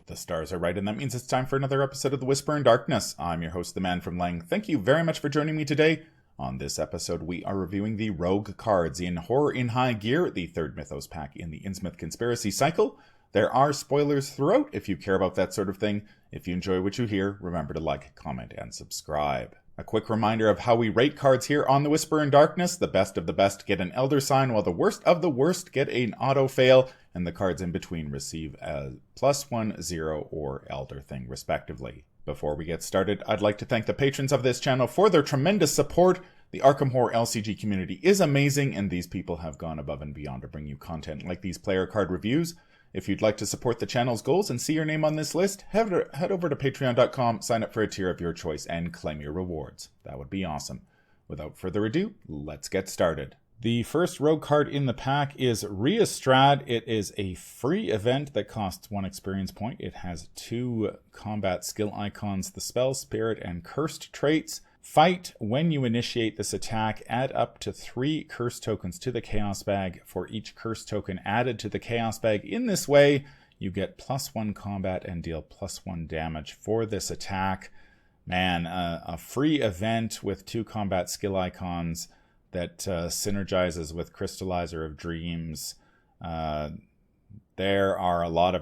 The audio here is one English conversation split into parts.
The stars are right, and that means it's time for another episode of The Whisper in Darkness. I'm your host, the Man from Lang. Thank you very much for joining me today. On this episode, we are reviewing the Rogue cards in Horror in High Gear, the third Mythos pack in the Innsmouth Conspiracy cycle. There are spoilers throughout if you care about that sort of thing. If you enjoy what you hear, remember to like, comment, and subscribe. A quick reminder of how we rate cards here on The Whisper in Darkness. The best of the best get an Elder Sign, while the worst of the worst get an Auto Fail, and the cards in between receive a +1, 0, or Elder Thing, respectively. Before we get started, I'd like to thank the patrons of this channel for their tremendous support. The Arkham Horror LCG community is amazing, and these people have gone above and beyond to bring you content like these player card reviews. If you'd like to support the channel's goals and see your name on this list, head over to patreon.com, sign up for a tier of your choice, and claim your rewards. That would be awesome. Without further ado, let's get started. The first rogue card in the pack is Reastrad. It is a free event that costs 1 experience point. It has 2 combat skill icons, the Spell, Spirit, and Cursed traits. Fight. When you initiate this attack, add up to 3 curse tokens to the Chaos Bag for each curse token added to the Chaos Bag. In this way, you get +1 combat and deal +1 damage for this attack. Man, a free event with 2 combat skill icons that synergizes with Crystallizer of Dreams. There are a lot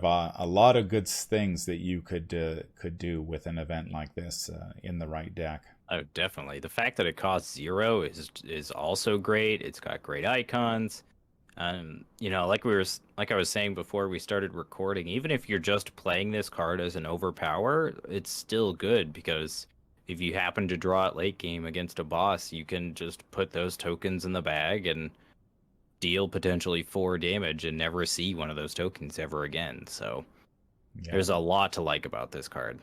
of good things that you could do with an event like this in the right deck. Oh, definitely. The fact that it costs 0 is also great. It's got great icons. Like I was saying before we started recording, even if you're just playing this card as an overpower, it's still good because if you happen to draw it late game against a boss, you can just put those tokens in the bag and deal potentially 4 damage and never see one of those tokens ever again. So There's a lot to like about this card.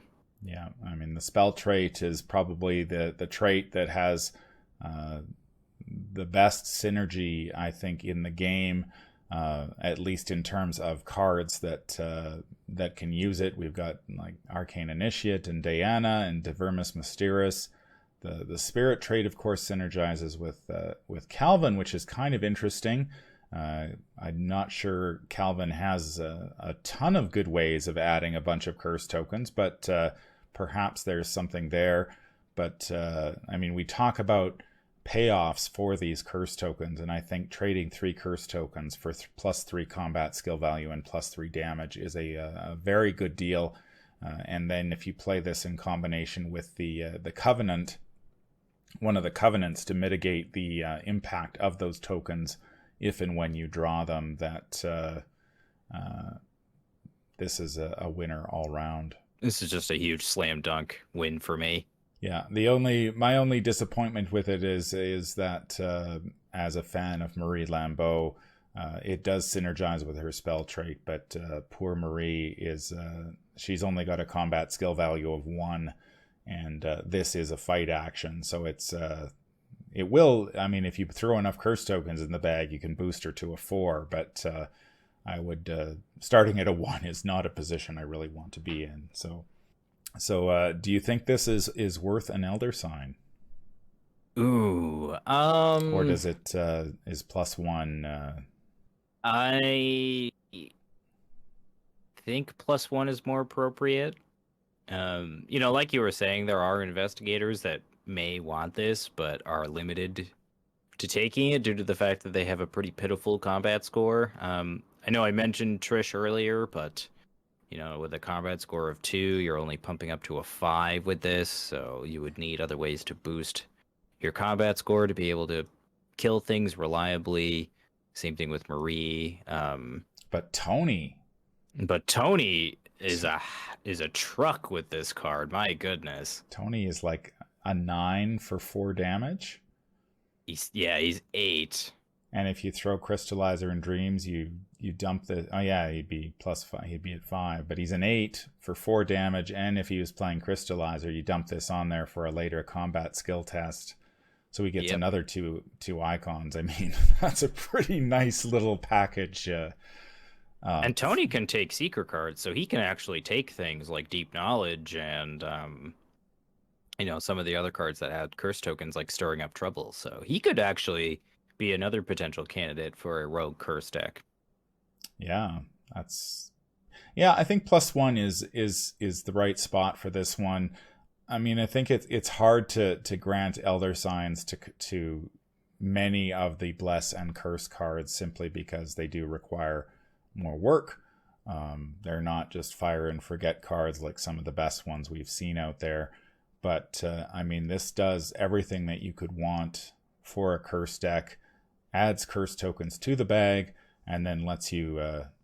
Yeah, I mean, the spell trait is probably the trait that has the best synergy, I think, in the game, at least in terms of cards that can use it. We've got like Arcane Initiate and Diana and Divermus Mysteris. The Spirit trait, of course, synergizes with Calvin, which is kind of interesting. I'm not sure Calvin has a ton of good ways of adding a bunch of curse tokens, but perhaps there's something there. But I mean, we talk about payoffs for these curse tokens, and I think trading 3 curse tokens for +3 combat skill value and +3 damage is a very good deal. And then if you play this in combination with the Covenant, one of the Covenants, to mitigate the impact of those tokens if and when you draw them, that this is a winner all round. This is just a huge slam dunk win for me. Yeah, my only disappointment with it is that as a fan of Marie Lambeau, it does synergize with her spell trait, but poor Marie she's only got a combat skill value of 1, and this is a fight action, so it will, I mean, if you throw enough curse tokens in the bag, you can boost her to a 4, but I would, starting at a 1 is not a position I really want to be in. So do you think this is worth an Elder Sign? Ooh, or does it, is +1? I think +1 is more appropriate. Like you were saying, there are investigators that may want this, but are limited to taking it due to the fact that they have a pretty pitiful combat score. I know I mentioned Trish earlier, but with a combat score of 2, you're only pumping up to a 5 with this, so you would need other ways to boost your combat score to be able to kill things reliably. Same thing with Marie. But Tony is a truck with this card. My goodness. Tony is like a 9 for 4 damage. He's 8. And if you throw Crystallizer and Dreams, you dump the... Oh yeah, he'd be +5. He'd be at 5. But he's an 8 for 4 damage. And if he was playing Crystallizer, you dump this on there for a later combat skill test. So he gets another two icons. I mean, that's a pretty nice little package. And Tony can take Seeker cards, so he can actually take things like Deep Knowledge and... some of the other cards that had curse tokens like Stirring Up Trouble. So he could actually be another potential candidate for a rogue curse deck. Yeah, that's Yeah, I think +1 is the right spot for this one. I mean, I think it's hard to grant Elder Signs to many of the Bless and Curse cards simply because they do require more work. They're not just fire and forget cards like some of the best ones we've seen out there. But, I mean, this does everything that you could want for a curse deck, adds curse tokens to the bag, and then lets you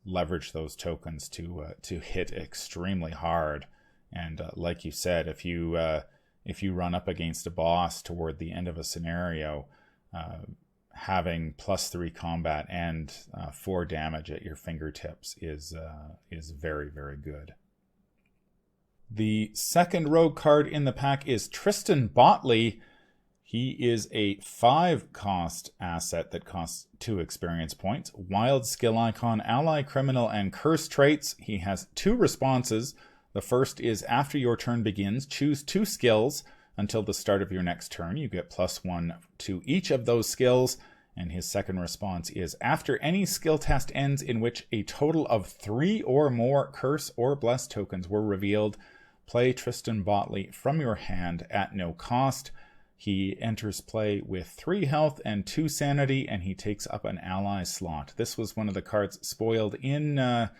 leverage those tokens to hit extremely hard. And like you said, if you run up against a boss toward the end of a scenario, having +3 combat and 4 damage at your fingertips is very, very good. The second rogue card in the pack is Tristan Botley. He is a 5-cost asset that costs 2 experience points. Wild skill icon, ally, criminal, and curse traits. He has 2 responses. The first is after your turn begins, choose 2 skills until the start of your next turn. You get +1 to each of those skills. And his second response is after any skill test ends in which a total of 3 or more curse or bless tokens were revealed, play Tristan Botley from your hand at no cost. He enters play with 3 health and 2 sanity, and he takes up an ally slot. This was one of the cards spoiled in the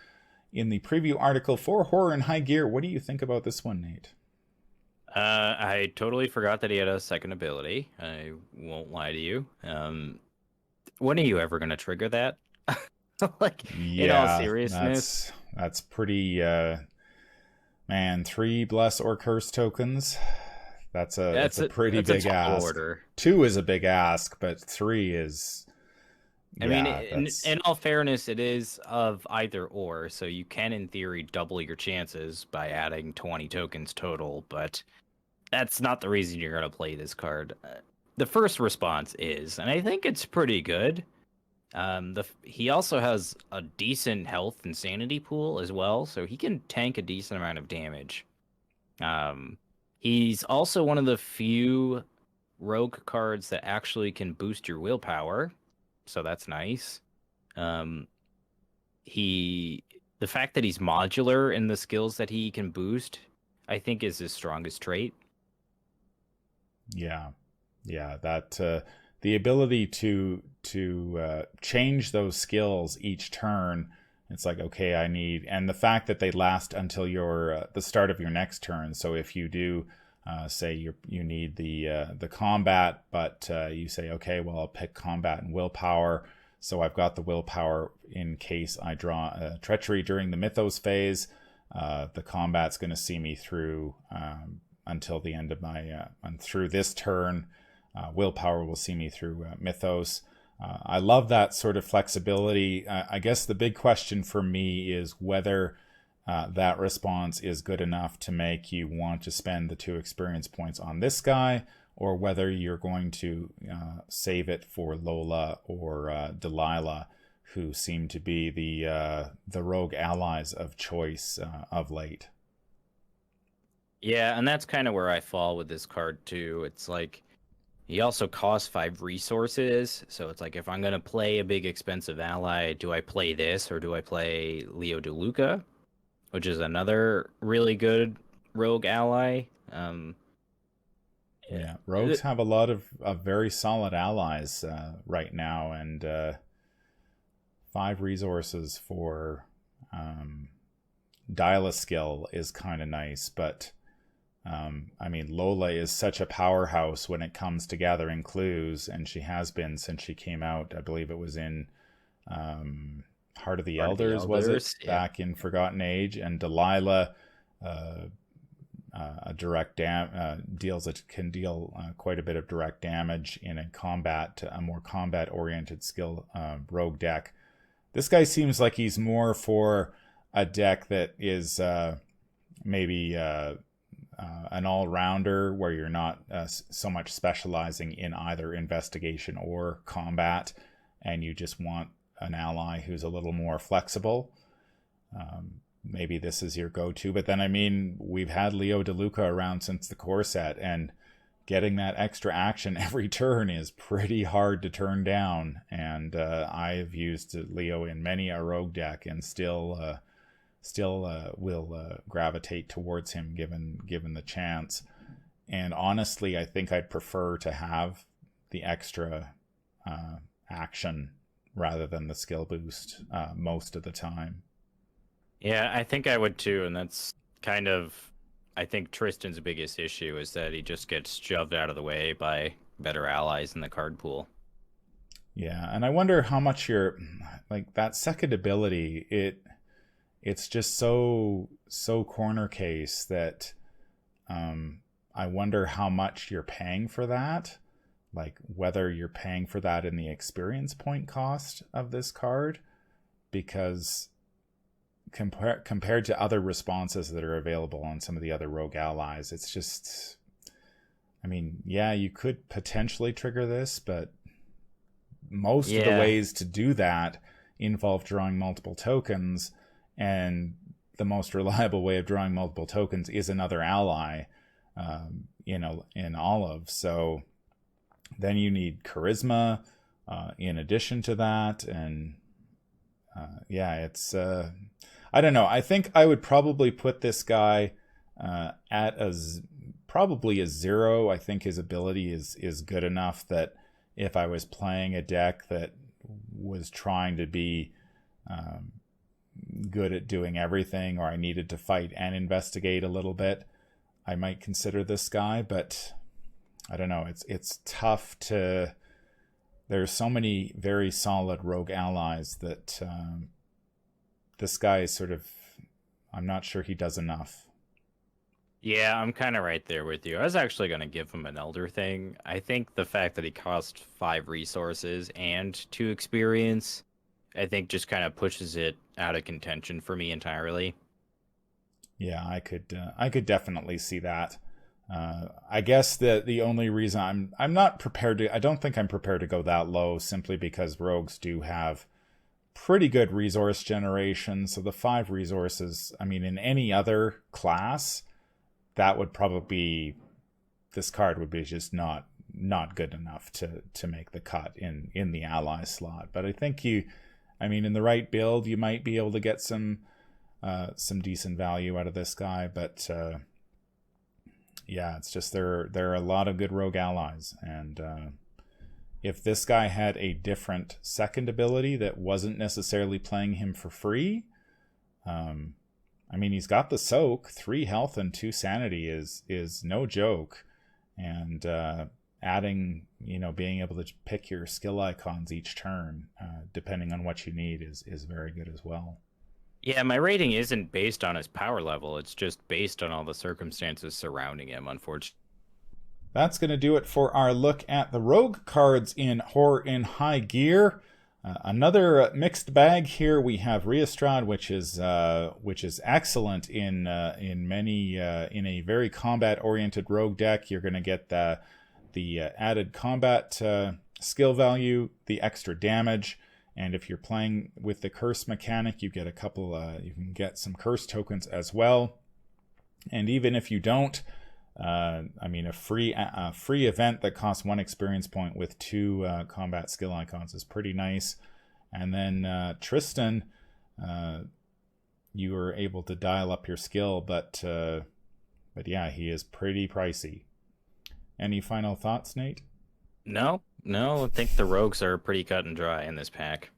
preview article for Horror in High Gear. What do you think about this one, Nate? I totally forgot that he had a second ability. I won't lie to you. When are you ever going to trigger that? Like, yeah, in all seriousness? That's pretty... man, 3 bless or curse tokens... That's a pretty big ask. Order. 2 is a big ask, but 3 is... I mean, in all fairness, it is of either or, so you can, in theory, double your chances by adding 20 tokens total, but that's not the reason you're going to play this card. The first response is, and I think it's pretty good, he also has a decent health and sanity pool as well, so he can tank a decent amount of damage. He's also one of the few rogue cards that actually can boost your willpower, so that's nice. The fact that he's modular in the skills that he can boost, I think, is his strongest trait. Yeah, that the ability to change those skills each turn. It's like, okay, I need, and the fact that they last until your the start of your next turn. So if you do, say you need the combat, but you say, okay, well, I'll pick combat and willpower. So I've got the willpower in case I draw treachery during the mythos phase. The combat's going to see me through until the end of my through this turn. Willpower will see me through mythos. I love that sort of flexibility. I guess the big question for me is whether that response is good enough to make you want to spend the 2 experience points on this guy, or whether you're going to save it for Lola or Delilah, who seem to be the rogue allies of choice of late. Yeah, and that's kind of where I fall with this card too. It's like, he also costs 5 resources, so it's like, if I'm going to play a big expensive ally, do I play this or do I play Leo DeLuca, which is another really good rogue ally? Yeah, rogues have a lot of very solid allies right now, and 5 resources for dial a skill is kind of nice, but... I mean, Lola is such a powerhouse when it comes to gathering clues, and she has been since she came out. I believe it was in Heart of the Elders, was it? Yeah. Back in Forgotten Age. And Delilah, a direct can deal quite a bit of direct damage in a more combat-oriented skill rogue deck. This guy seems like he's more for a deck that is maybe... an all-rounder where you're not so much specializing in either investigation or combat, and you just want an ally who's a little more flexible. Maybe this is your go-to, but then, I mean, we've had Leo DeLuca around since the core set, and getting that extra action every turn is pretty hard to turn down, and I've used Leo in many a rogue deck and still will gravitate towards him given the chance. And honestly, I think I'd prefer to have the extra action rather than the skill boost most of the time. Yeah, I think I would too, and that's kind of, I think Tristan's biggest issue is that he just gets shoved out of the way by better allies in the card pool. Yeah, and I wonder how much you're like that second ability. It's just so corner case that I wonder how much you're paying for that. Like whether you're paying for that in the experience point cost of this card, because compared to other responses that are available on some of the other rogue allies, it's just, I mean, yeah, you could potentially trigger this, but most of the ways to do that involve drawing multiple tokens, and the most reliable way of drawing multiple tokens is another ally, in Olive. So then you need charisma in addition to that, and it's I don't know. I think I would probably put this guy at probably a 0. I think his ability is good enough that if I was playing a deck that was trying to be good at doing everything, or I needed to fight and investigate a little bit, I might consider this guy. But I don't know. It's tough to. There's so many very solid rogue allies that this guy is sort of. I'm not sure he does enough. Yeah, I'm kind of right there with you. I was actually going to give him an Elder thing. I think the fact that he cost 5 resources and 2 experience, I think just kind of pushes it out of contention for me entirely. Yeah, I could definitely see that. I guess the only reason I'm not prepared to, I don't think I'm prepared to go that low, simply because rogues do have pretty good resource generation. So the 5 resources, I mean, in any other class, that would probably, this card would be just not good enough to make the cut in the ally slot. But I think in the right build, you might be able to get some decent value out of this guy. But it's just there are a lot of good rogue allies, and if this guy had a different second ability that wasn't necessarily playing him for free, he's got the soak. 3 health and 2 sanity is no joke, and adding, being able to pick your skill icons each turn, depending on what you need, is very good as well. Yeah, my rating isn't based on his power level. It's just based on all the circumstances surrounding him, unfortunately. That's going to do it for our look at the rogue cards in Horror in High Gear. Another mixed bag here. We have Riastrad, which is excellent in a very combat-oriented rogue deck. You're going to get the added combat skill value, the extra damage, and if you're playing with the curse mechanic, you get a couple. You can get some curse tokens as well. And even if you don't, a free event that costs 1 experience point with 2 combat skill icons is pretty nice. And then Tristan, you are able to dial up your skill, but yeah, he is pretty pricey. Any final thoughts, Nate? No, I think the rogues are pretty cut and dry in this pack.